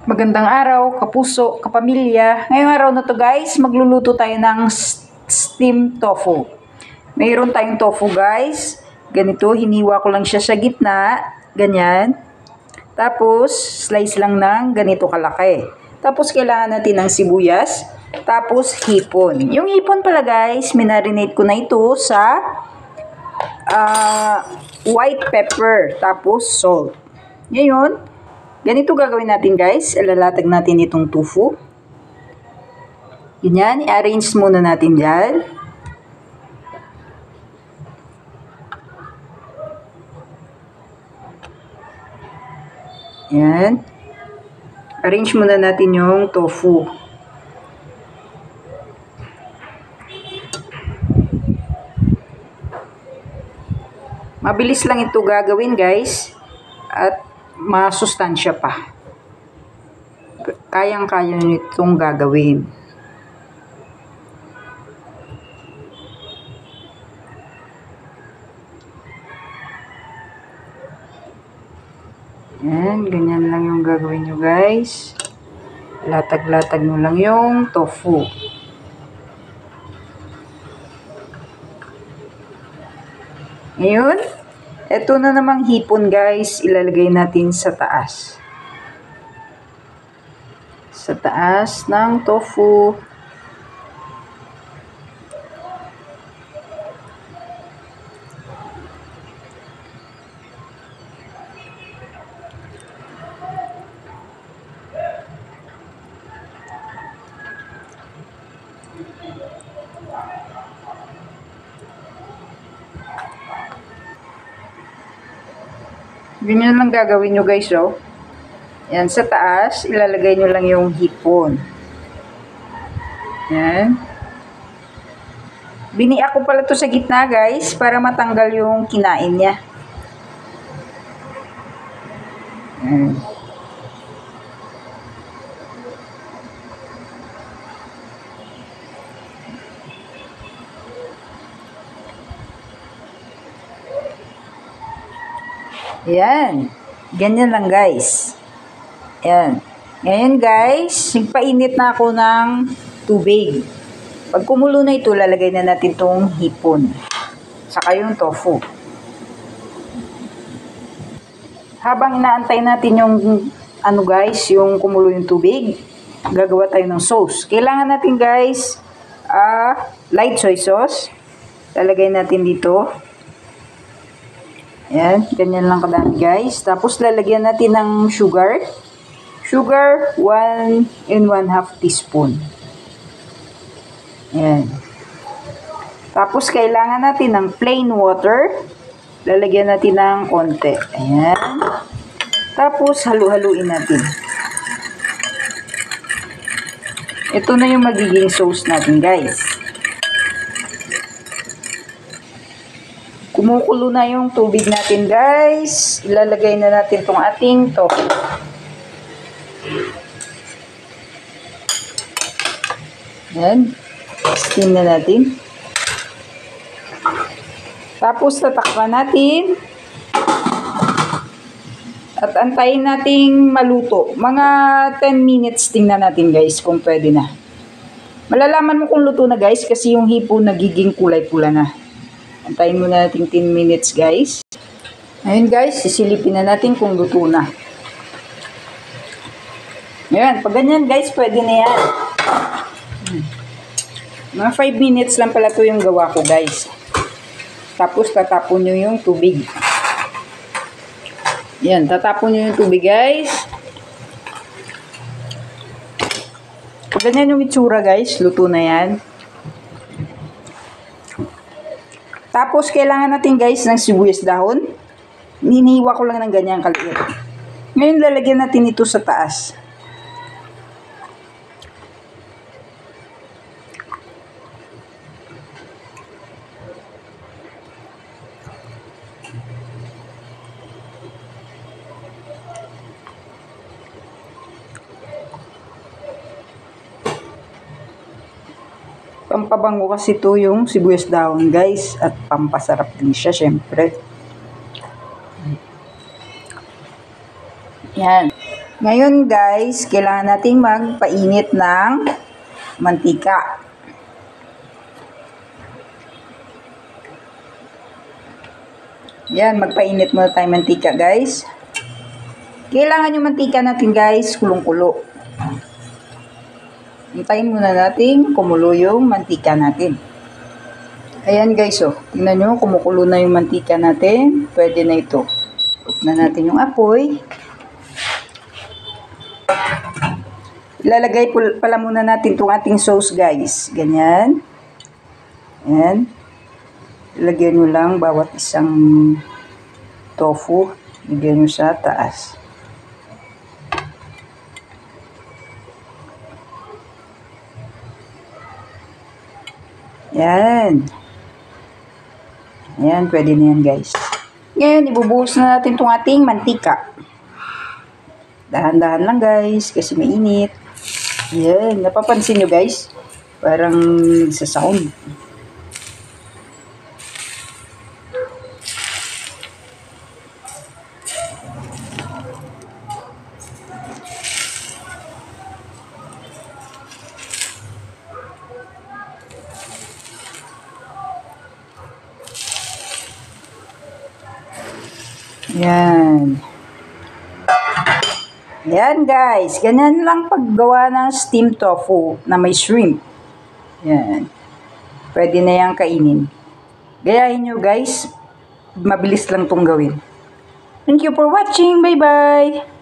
Magandang araw, kapuso, kapamilya. Ngayong araw na to guys, magluluto tayo ng steamed tofu. Mayroon tayong tofu guys. Ganito, hiniwa ko lang siya sa gitna. Ganyan. Tapos, slice lang ng ganito kalaki. Tapos, kailangan natin ng sibuyas. Tapos, hipon. Yung hipon pala guys, minarinate ko na ito sa white pepper. Tapos, salt. Ngayon, ganito gagawin natin guys. Ilalatag natin itong tofu. Ganyan, i-arrange muna natin dyan. Yan. Arrange muna natin yung tofu. Mabilis lang ito gagawin guys. At masustansya pa. Kayang-kaya nitong gagawin. Yan, ganyan lang yung gagawin nyo guys. Latag-latag nyo lang yung tofu. Ngayon, eto na namang hipon guys, ilalagay natin sa taas. Sa taas ng tofu. Ganyan lang gagawin nyo guys, oh. Yan, sa taas, ilalagay nyo lang yung hipon. Yan. Biniak ko pala to sa gitna guys, para matanggal yung kinain niya. Yan. Yan. Ganyan lang guys. Yan. Ngayon guys, nagpainit na ako ng tubig. Pag kumulo na ito, lalagay na natin itong hipon. Saka yung tofu. Habang inaantay natin yung ano guys, yung kumulo yung tubig, gagawa tayo ng sauce. Kailangan natin guys, light soy sauce. Lalagay natin dito. Yan, ganyan lang kadami guys. Tapos lalagyan natin ng sugar. Sugar, 1 and 1/2 teaspoon. Yan. Tapos kailangan natin ng plain water. Lalagyan natin ng konti. Ayan. Tapos halu-haluin natin. Ito na yung magiging sauce natin guys. Kumukulo na yung tubig natin guys. Ilalagay na natin tong ating tofu. Yan. Steam na natin. Tapos tatakpan natin. At antayin nating maluto. Mga 10 minutes tingnan natin guys kung pwede na. Malalaman mo kung luto na guys kasi yung hipon nagiging kulay pula na. Antayin muna natin 10 minutes guys. Ngayon guys, sisilipin na natin kung luto na. Ngayon, pag ganyan guys, pwede na yan. Mga 5 minutes lang pala to yung gawa ko guys. Tapos tatapon nyo yung tubig. Yan, tatapon nyo yung tubig guys. Pag ganyan yung itsura guys, luto na yan. Tapos, kailangan natin guys ng sibuyas dahon. Hinihiwa ko lang ng ganyan kaliit. Ngayon, lalagyan natin ito sa taas. Pampabango kasi ito yung sibuyas dahon guys. At pampasarap din siya syempre. Yan. Ngayon guys, kailangan nating magpainit ng mantika. Yan, magpainit muna tayo mantika guys. Kailangan yung mantika natin guys, kulong-kulo. Hintayin muna natin kumulo yung mantika natin. Ayan guys, oh. Tingnan nyo, kumukulo na yung mantika natin. Pwede na ito. Off na natin yung apoy. Ilalagay pala muna natin itong ating sauce guys. Ganyan. Ayan. Ilagyan nyo lang bawat isang tofu. Ilagyan nyo sa taas. Yan. Ayan, pwede na yan guys. Ngayon, ibubuhos na natin itong ating mantika. Dahan-dahan lang guys, kasi mainit. Ayan, napapansin nyo guys? Parang sa sound. Yan. Yan guys. Ganyan lang paggawa ng steamed tofu na may shrimp. Yan. Pwede na yan kainin. Gayahin nyo guys. Mabilis lang itong gawin. Thank you for watching. Bye-bye.